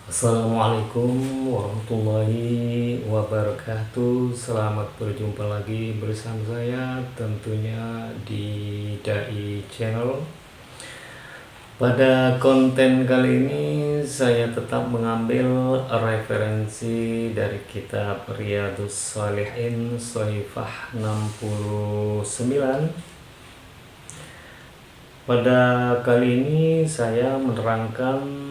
Assalamualaikum warahmatullahi wabarakatuh. Selamat berjumpa lagi bersama saya tentunya di Dai Channel. Pada konten kali ini saya tetap mengambil referensi dari kitab Riyadhus Shalihin Shahifah 69. Pada kali ini saya menerangkan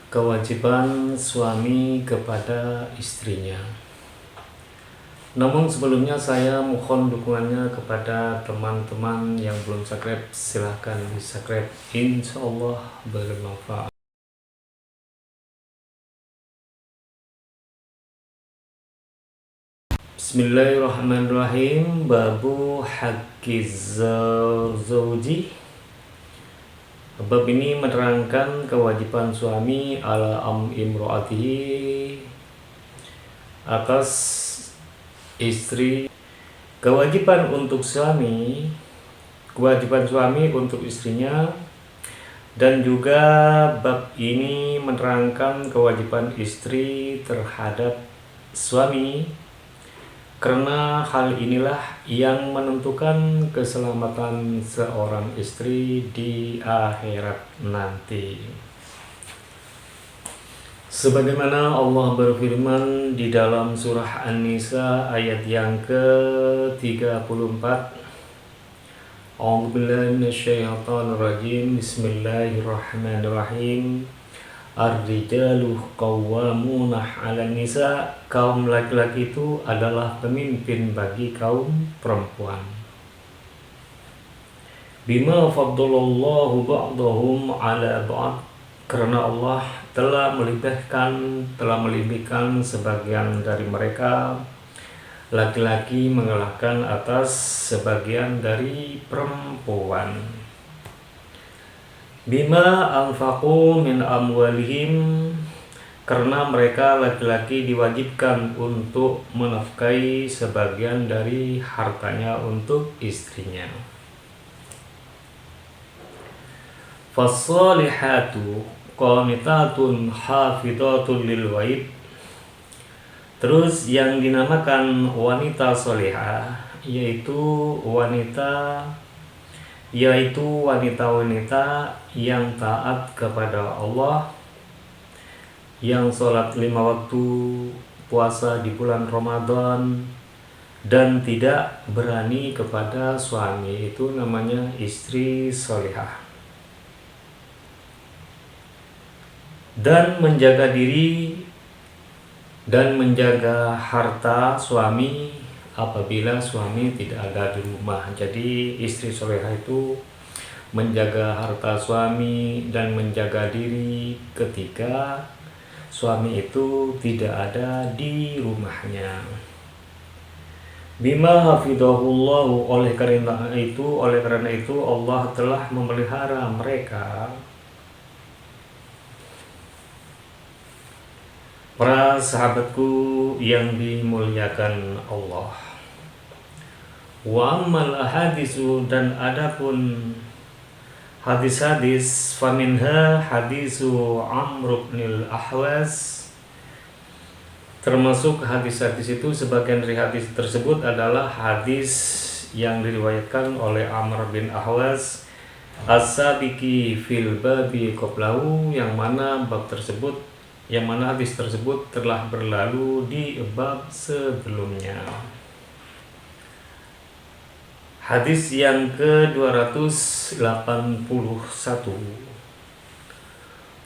kewajiban suami kepada istrinya. Namun sebelumnya saya mohon dukungannya kepada teman-teman yang belum subscribe, silahkan di subscribe, insya Allah bermanfaat. Bismillahirrahmanirrahim. Babu haqqiz zawji. Bab ini menerangkan kewajiban suami ala imro'atihi atas istri. Kewajiban suami untuk istrinya, dan juga bab ini menerangkan kewajiban istri terhadap suami, karena hal inilah yang menentukan keselamatan seorang istri di akhirat nanti. Sebagaimana Allah berfirman di dalam surah An-Nisa ayat yang ke-34. A'udzubillahi minasyaitonir rajim. Bismillahirrahmanirrahim. Ar-rijalu qawwamuna 'alan nisa. Kaum laki-laki itu adalah pemimpin bagi kaum perempuan. Bima faddalallahu ba'dahum 'ala ba'd. Karena Allah telah melebihkan sebagian dari mereka laki-laki mengalahkan atas sebagian dari perempuan. Bima anfaqu min amwalihim, karena mereka laki-laki diwajibkan untuk menafkahi sebagian dari hartanya untuk istrinya. Fassalihatu qanitatun hafidhatun lil ghaib. Terus yang dinamakan wanita solihah yaitu wanita-wanita yang taat kepada Allah, yang sholat 5 waktu, puasa di bulan Ramadan, dan tidak berani kepada suami. Itu namanya istri solihah. Dan menjaga diri dan menjaga harta suami apabila suami tidak ada di rumah. Jadi istri solehah itu menjaga harta suami dan menjaga diri ketika suami itu tidak ada di rumahnya. Bima hafidhahullahu, oleh karena itu Allah telah memelihara mereka. Para sahabatku yang dimuliakan Allah. Wa ammal ahadisu, dan adapun hadis-hadis, faminha hadisu Amr bin Ahwas. Termasuk hadis-hadis itu, sebagian dari hadis tersebut adalah hadis yang diriwayatkan oleh Amr bin Ahwas as-sabiqi fil babi qablahu, yang mana hadis tersebut telah berlalu di bab sebelumnya. Hadis yang ke-281.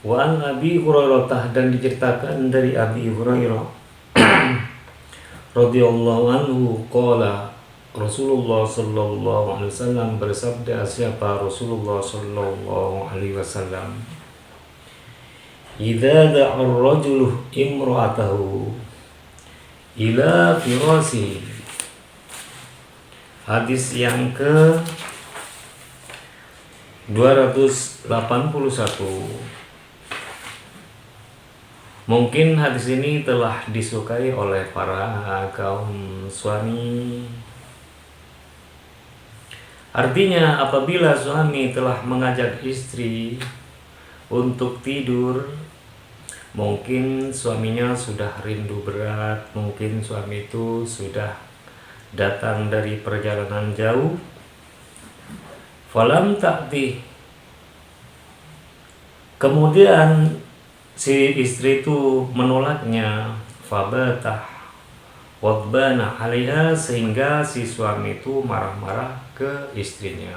Wa an Abi Hurairah, dan diceritakan dari Abi Hurairah radhiyallahu anhu qala, Rasulullah sallallahu alaihi wasallam bersabda. Siapa Rasulullah sallallahu alaihi wasallam? Idza da'a ar-rajulu imra'atahu ila firasi. Hadis yang ke 281. Mungkin hadis ini telah disukai oleh para kaum suami. Artinya apabila suami telah mengajak istri untuk tidur. Mungkin suaminya sudah rindu berat, mungkin suami itu sudah datang dari perjalanan jauh. Falam ta'ti, kemudian si istri itu menolaknya. Fabatah wadbana 'alaiha, sehingga si suami itu marah-marah ke istrinya.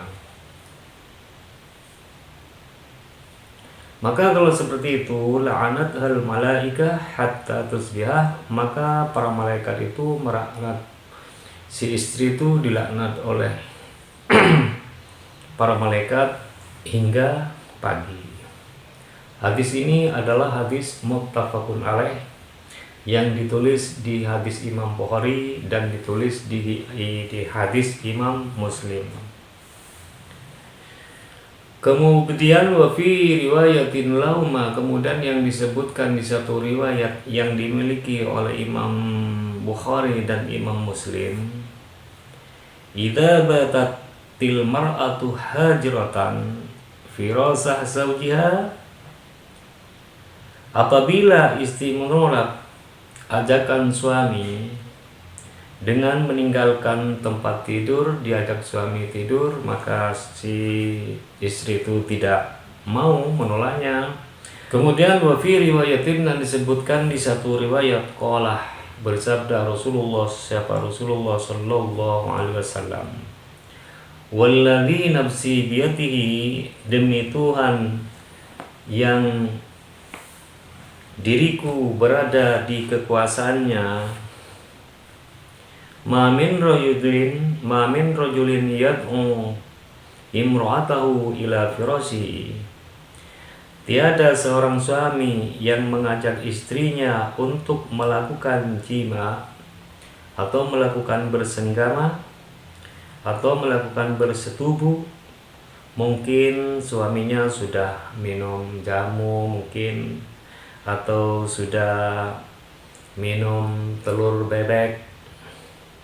Maka kalau seperti itu, la'anat hal malaikah hatta tusbihah, maka para malaikat itu melaknat si istri itu, dilaknat oleh para malaikat hingga pagi. Hadis ini adalah hadis muttafaqun alaih yang ditulis di hadis Imam Bukhari dan ditulis di hadis Imam Muslim. Kemudian wa fi riwayatin lauma, kemudian yang disebutkan di satu riwayat yang dimiliki oleh Imam Bukhari dan Imam Muslim, idza batatil mar'atu hajratan firasah zawjiha, apabila istri menolak ajakan suami dengan meninggalkan tempat tidur, diajak suami tidur, maka si istri itu tidak mau, menolaknya. Kemudian wa fi riwayatin, dan disebutkan di satu riwayat, qalah, bersabda Rasulullah, siapa Rasulullah sallallahu alaihi wasallam, walladzi nafsi biyadihi, demi Tuhan yang diriku berada di kekuasaannya, ma min rajulin yad'u imra'atahu ila firasyi, tiada seorang suami yang mengajak istrinya untuk melakukan jima atau melakukan bersenggama atau melakukan bersetubuh. Mungkin suaminya sudah minum jamu mungkin, atau sudah minum telur bebek,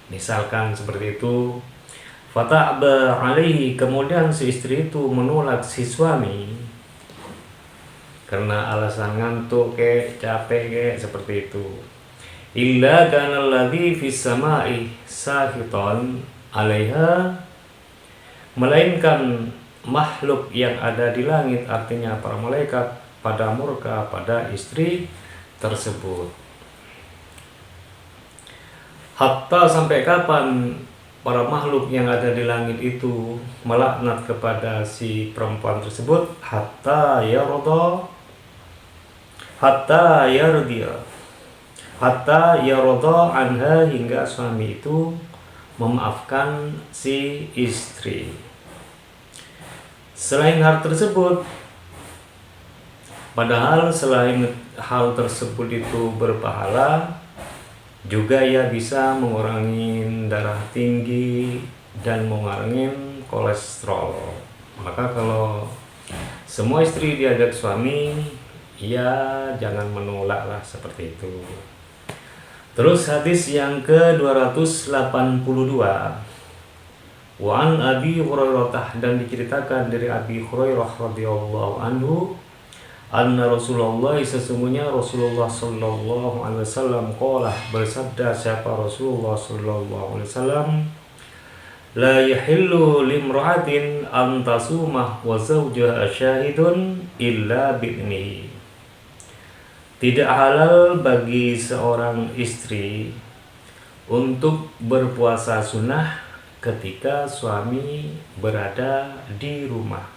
misalkan seperti itu. Fata'ba alaihi, kemudian si istri itu menolak si suami karena alasan ngantuk capek seperti itu. Illa kana alladhi fis sama'i sahiton 'alaiha, melainkan makhluk yang ada di langit, artinya para malaikat, pada murka pada istri tersebut. Hatta, sampai kapan para makhluk yang ada di langit itu melaknat kepada si perempuan tersebut? Hatta yarda, hatta yarda anha, hingga suami itu memaafkan si istri. Selain hal tersebut, padahal selain hal tersebut itu berpahala, juga ia bisa mengurangi darah tinggi dan mengurangi kolesterol. Maka kalau semua istri diajak suami, ya jangan menolak lah seperti itu. Terus hadis yang ke-282, wa an Abi Hurairah, dan diceritakan dari Abi Hurairah radhiyallahu anhu, anna Rasulullah, sesungguhnya Rasulullah sallallahu alaihi wasallam, qala, bersabda siapa Rasulullah sallallahu alaihi wasallam, la yahillu limra'atin an tasumah wa zawjuha syahidun illa bi'nihi, tidak halal bagi seorang istri untuk berpuasa sunnah ketika suami berada di rumah,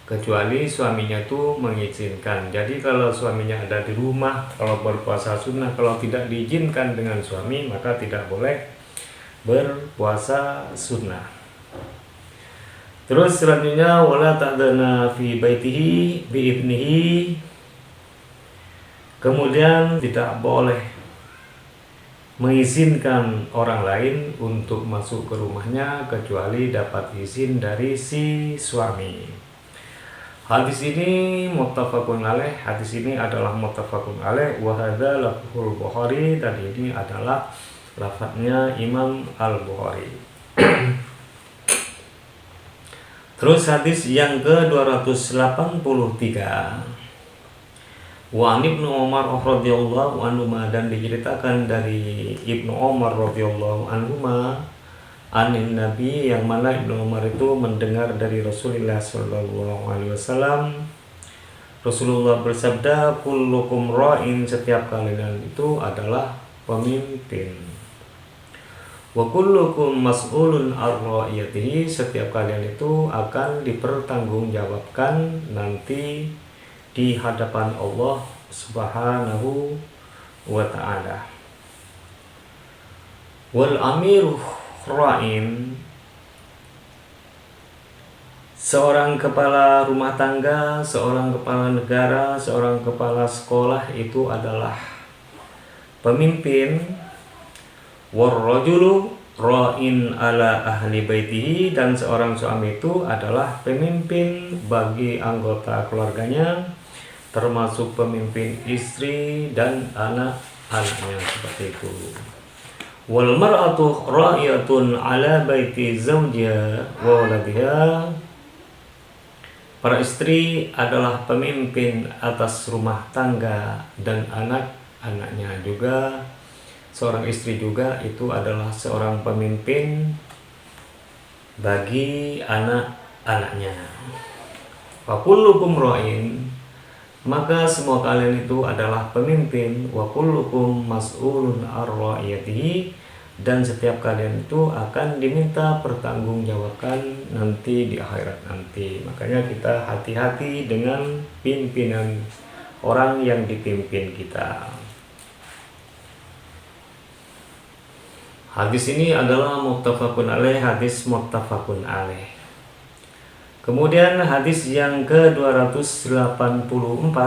kecuali suaminya itu mengizinkan. Jadi kalau suaminya ada di rumah, kalau berpuasa sunnah, kalau tidak diizinkan dengan suami, maka tidak boleh berpuasa sunnah. Terus selanjutnya, wala ta'dana fi baitihi bi ibnihi, kemudian tidak boleh mengizinkan orang lain untuk masuk ke rumahnya kecuali dapat izin dari si suami. Hadis ini muttafaqun alaih, hadis ini adalah muttafaqun alaih, wa hadza lafzul Bukhari, dan ini adalah lafadznya Imam Al-Bukhari. Terus hadis yang ke-283, wa Ibnu Umar radhiyallahu anhu, dan diceritakan dari Ibnu Umar radhiyallahu anhu anin Nabi, yang mana Ibnu Umar itu mendengar dari Rasulullah sallallahu alaihi wasallam. Rasulullah bersabda, kullukum ra'in, setiap kalian itu adalah pemimpin. Wa kullukum mas'ulun ar-ra'iyatihi, setiap kalian itu akan dipertanggungjawabkan nanti di hadapan Allah Subhanahu wa ta'ala. Wal amiru ra'in, seorang kepala rumah tangga, seorang kepala negara, seorang kepala sekolah itu adalah pemimpin. Warrajulu ra'in ala ahli baitihi, dan seorang suami itu adalah pemimpin bagi anggota keluarganya, termasuk pemimpin istri dan anak-anaknya, seperti itu. Wal mar'atu ra'iyatun ala baiti zawjiha wa waladiha, para istri adalah pemimpin atas rumah tangga dan anak-anaknya juga. Seorang istri juga itu adalah seorang pemimpin bagi anak-anaknya. Wa kullukum ra'in, maka semua kalian itu adalah pemimpin. Wa kullukum mas'ulun ar-ra'iyatihi, dan setiap kalian itu akan diminta pertanggungjawabkan nanti di akhirat nanti. Makanya kita hati-hati dengan pimpinan orang yang dipimpin kita. Hadis ini adalah muttafaqun alaih, hadis muttafaqun alaih. Kemudian hadis yang ke-284,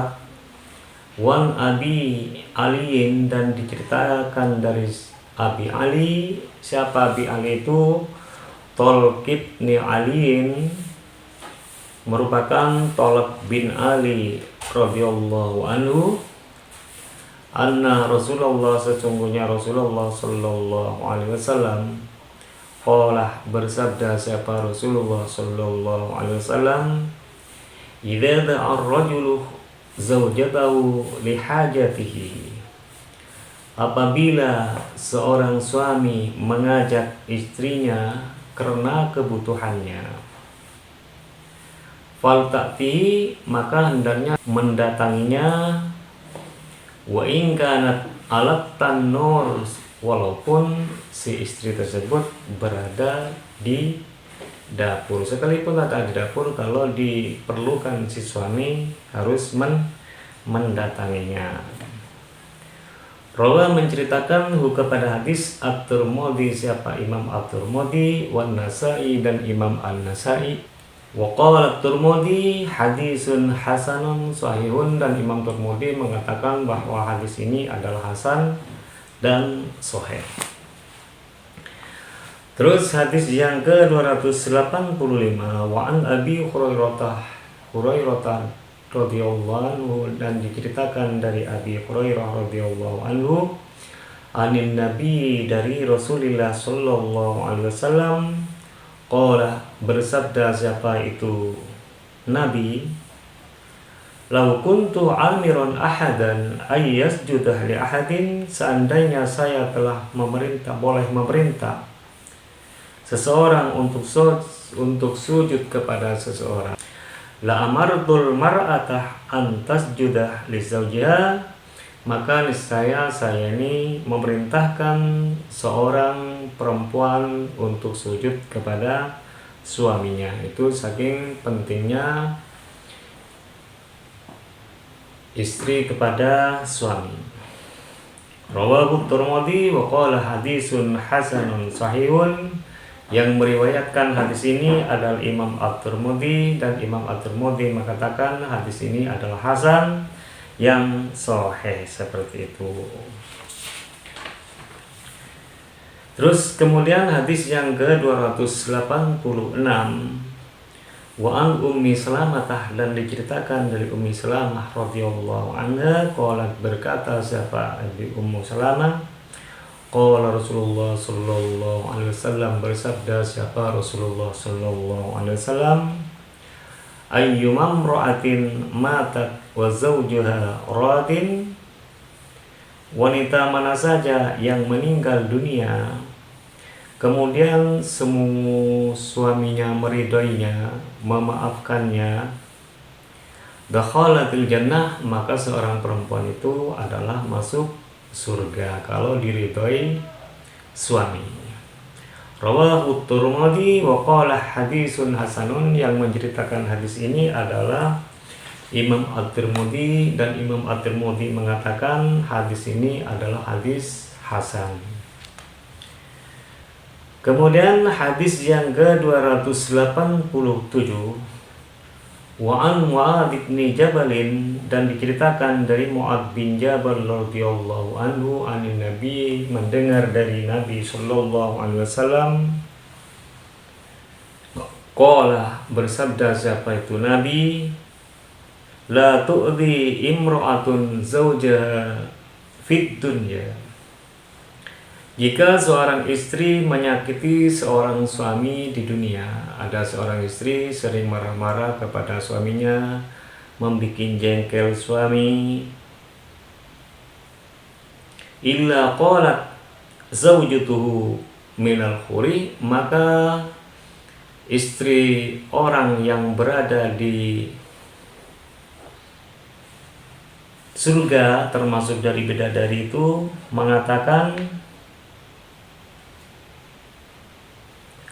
wan Abi Aliin, dan diceritakan dari Abi Ali. Siapa Abi Ali itu? Tolq bin Aliin, merupakan Tolq bin Ali radhiyallahu anhu. Anna Rasulullah, sesungguhnya Rasulullah sallallahu alaihi wasallam, qala, bersabda siapa Rasulullah sallallahu alaihi wasallam, idza da'a ar-rajulu zawjatahu li hajatihi, apabila seorang suami mengajak istrinya karena kebutuhannya, faltati, maka hendaknya mendatanginya, wa in kanat alat tanur, walaupun si istri tersebut berada di dapur. Sekalipun ada di dapur, kalau diperlukan si suami harus mendatanginya. Rawa menceritakan kepada hadis At-Tirmidzi, siapa Imam At-Tirmidzi, wan Nasa'i, dan Imam An-Nasa'i. Wa qala At-Tirmidzi hadisun hasanun sahihun, dan Imam Tirmidzi mengatakan bahwa hadis ini adalah hasan dan sahih. Terus hadis yang ke-285, wa an Abi Hurairah radhiyallahu anhu, dan diceritakan dari Abi Hurairah radhiyallahu anhu, anin Nabi, dari Rasulullah sallallahu alaihi wasallam, qala, bersabda siapa itu Nabi, lau kuntu amiran ahadan ay yasjudah li ahadin, seandainya saya telah boleh memerintah seseorang untuk sujud kepada seseorang, la amartul mar'atah an tasjudah li zawjiha, maka niscaya saya ini memerintahkan seorang perempuan untuk sujud kepada suaminya. Itu saking pentingnya istri kepada suami. Rawahu Tirmidzi wa qala hadisun hasanun sahihun, yang meriwayatkan hadis ini adalah Imam At-Tirmidzi, dan Imam At-Tirmidzi mengatakan hadis ini adalah hasan yang sahih, seperti itu. Terus kemudian hadis yang ke-286, wa an Ummi Salamah, dan diceritakan dari Ummi Salamah radhiyallahu anha, qalat, berkata siapa Ummu Salamah, Qala Rasulullah sallallahu alaihi wasallam, bersabda siapa Rasulullah sallallahu alaihi wasallam, ayyuma imra'atin matat wa zawjuha radin, wanita mana saja yang meninggal dunia kemudian suaminya meridhoinya, memaafkannya, dakhalatil jannah, maka seorang perempuan itu adalah masuk surga kalau diridhoi suami. Rawahu Tirmidzi wa qala hadisun hasanun, yang menceritakan hadis ini adalah Imam At-Tirmidzi, dan Imam At-Tirmidzi mengatakan hadis ini adalah hadis hasan. Kemudian hadis yang ke-287, wa an Mu'adz bin Jabalin, dan diceritakan dari Mu'adz bin Jabal radhiyallahu anhu anin Nabi, mendengar dari Nabi sallallahu alaihi wasallam, qala, bersabda siapa itu Nabi, la tu'dhi imra'atun zawjaha fid dunya, jika seorang istri menyakiti seorang suami di dunia, ada seorang istri sering marah-marah kepada suaminya, membuat jengkel suami, illa qalat zawjutuhu minal khuri, maka istri orang yang berada di surga termasuk dari bidadari itu mengatakan,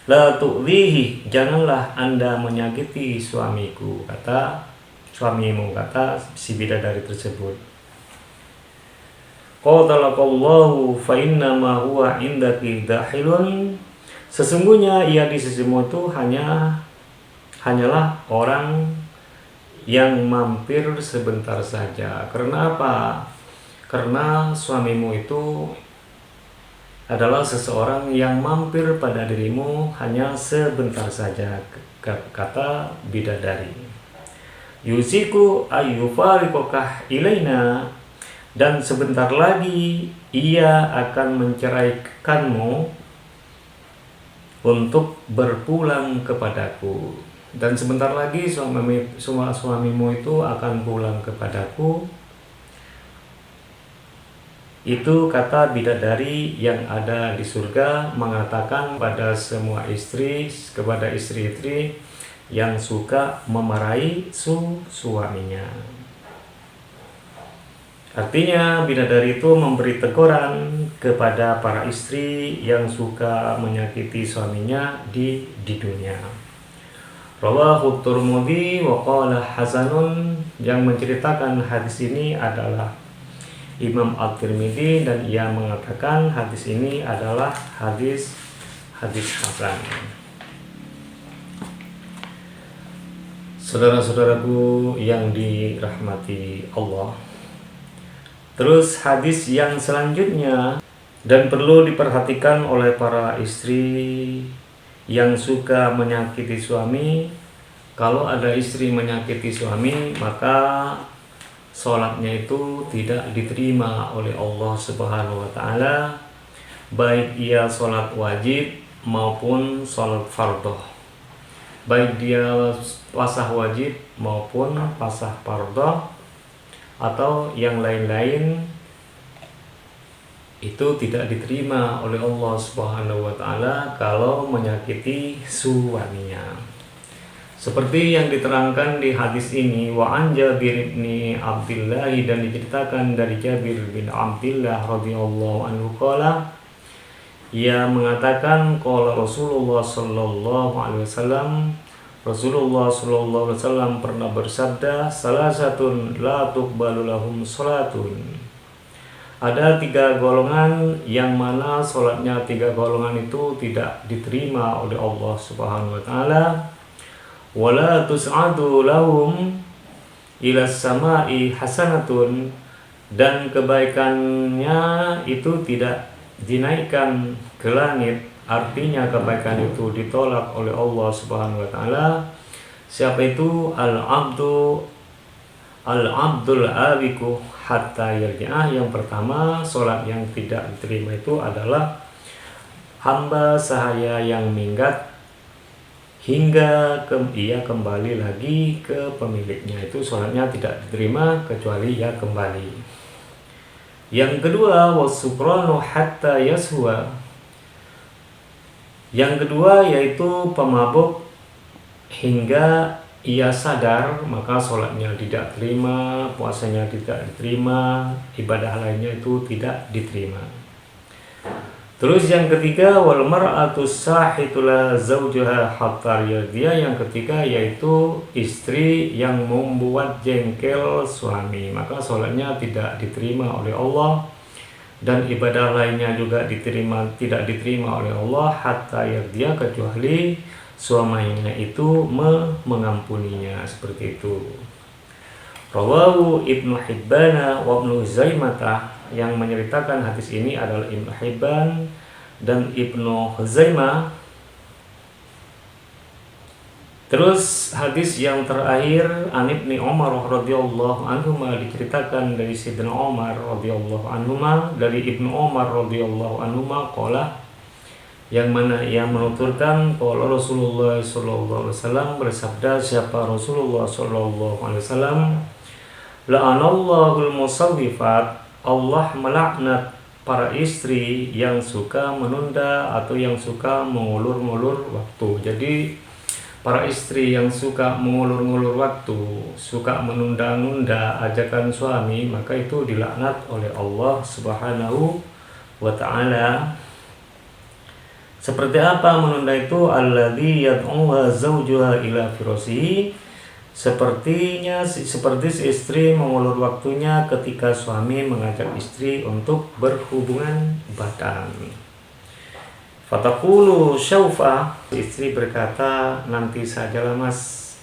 la tu'dhihi, janganlah Anda menyakiti suamiku, kata suamimu, kata si bidadari tersebut. Qatalaqallahu fa innama huwa indaki dahilun, sesungguhnya ia di sisimu itu hanyalah orang yang mampir sebentar saja. Karena apa? Karena suamimu itu adalah seseorang yang mampir pada dirimu hanya sebentar saja, kata bidadari. Yusiku ayyufariqokah ilaina, dan sebentar lagi ia akan menceraikanmu untuk berpulang kepadaku, dan sebentar lagi suamimu itu akan pulang kepadaku. Itu kata bidadari yang ada di surga mengatakan pada semua istri, kepada istri-istri yang suka memarahi suaminya. Artinya bidadari itu memberi teguran kepada para istri yang suka menyakiti suaminya di dunia. Rawahu Tirmidzi wa qala hasanun, yang menceritakan hadis ini adalah Imam At-Tirmidzi, dan ia mengatakan hadis ini adalah hadis hasan. Saudara-saudaraku yang dirahmati Allah, terus hadis yang selanjutnya, dan perlu diperhatikan oleh para istri yang suka menyakiti suami. Kalau ada istri menyakiti suami, maka sholatnya itu tidak diterima oleh Allah Subhanahu wa Ta'ala, baik ia sholat wajib maupun sholat fardhu, baik dia pasah wajib maupun pasah fardhu atau yang lain-lain, itu tidak diterima oleh Allah Subhanahu wa Ta'ala kalau menyakiti suaminya. Seperti yang diterangkan di hadis ini, wa an Jabir bin Abdullah, dan diceritakan dari Jabir bin Abdullah radhiyallahu anhu qala, ia mengatakan qala Rasulullah sallallahu alaihi wasallam, Rasulullah sallallahu alaihi wasallam pernah bersabda, salasatun la tuqbalu lahum salatun, ada 3 golongan yang mana salatnya 3 golongan itu tidak diterima oleh Allah Subhanahu wa Ta'ala. Wala tus'adu lahum ila samai hasanatun, dan kebaikannya itu tidak dinaikkan ke langit, artinya kebaikan itu ditolak oleh Allah Subhanahu wa Ta'ala. Siapa itu? Al-abdu al-abdul abiku hatta yarji'ah. Yang pertama, sholat yang tidak diterima itu adalah hamba sahaya yang minggat hingga ia kembali lagi ke pemiliknya. Itu sholatnya tidak diterima kecuali ia kembali. Yang kedua, wasukranu hatta yaswa. Yang kedua yaitu pemabuk hingga ia sadar, maka sholatnya tidak terima, puasanya tidak diterima, ibadah lainnya itu tidak diterima. Terus yang ketiga, wal mar'atu sahitula zaujaha hatta yardiya. Yang ketiga yaitu istri yang membuat jengkel suami, maka sholatnya tidak diterima oleh Allah dan ibadah lainnya juga tidak diterima oleh Allah hatta yardiya, kecuali suaminya itu mengampuninya, seperti itu. Rawahu Ibnu Hibban wa Ibnu Huzaimah. Yang menceritakan hadis ini adalah Ibnu Hibban dan Ibnu Huzaimah. Terus hadis yang terakhir, an Ibnu Umar radhiyallahu anhu, diceritakan dari Sayyidina Umar radhiyallahu anhu, dari Ibnu Umar radhiyallahu anhu qala, yang mana ia menuturkan qala Rasulullah sallallahu alaihi wasallam, bersabda siapa Rasulullah sallallahu alaihi wasallam, la'anallahul musawwifat, Allah melaknat para istri yang suka menunda atau yang suka mengulur-ngulur waktu. Jadi para istri yang suka mengulur-ngulur waktu, suka menunda-nunda ajakan suami, maka itu dilaknat oleh Allah Subhanahu wa ta'ala. Seperti apa menunda itu? Alladzi yad'uha zawjuha ila firasihi. Seperti si istri mengulur waktunya ketika suami mengajak istri untuk berhubungan badan. Fataqulu syaufa, istri berkata, nanti sajalah mas.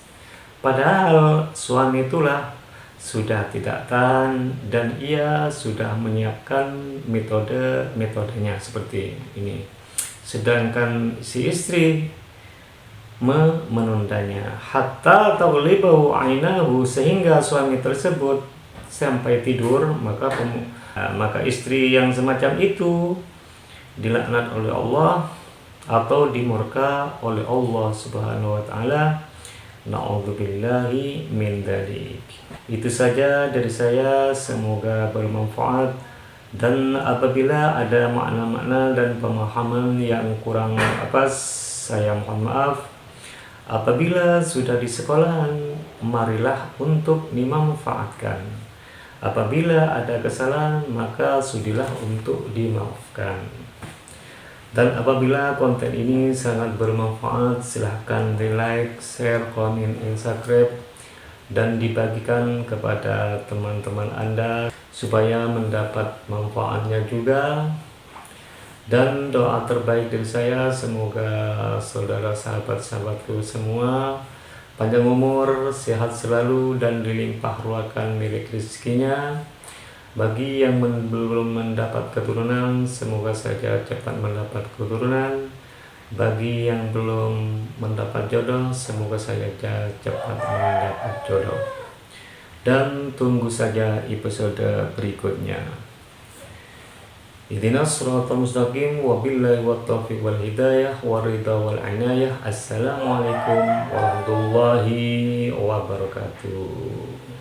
Padahal suami itulah sudah tidak tahan dan ia sudah menyiapkan metodenya seperti ini. Sedangkan si istri menundanya hatta taghlibahu ainahu, sehingga suami tersebut sampai tidur, maka istri yang semacam itu dilaknat oleh Allah atau dimurka oleh Allah Subhanahu wa taala. Na'udzubillahi min dzalik. Itu saja dari saya, semoga bermanfaat, dan apabila ada makna-makna dan pemahaman yang kurang saya mohon maaf. Apabila sudah di sekolahan, marilah untuk dimanfaatkan. Apabila ada kesalahan, maka sudilah untuk dimaafkan. Dan apabila konten ini sangat bermanfaat, silahkan di like, share, komen, subscribe, dan dibagikan kepada teman-teman Anda supaya mendapat manfaatnya juga. Dan doa terbaik dari saya, semoga saudara sahabat-sahabatku semua panjang umur, sehat selalu, dan dilimpah ruahkan milik rezekinya. Bagi yang belum mendapat keturunan, semoga saja cepat mendapat keturunan. Bagi yang belum mendapat jodoh, semoga saja cepat mendapat jodoh. Dan tunggu saja episode berikutnya. Ihdinas siratal mustaqim, wabillahi wattaufiq wal hidayah waridha wal inayah. Assalamualaikum warahmatullahi wabarakatuh.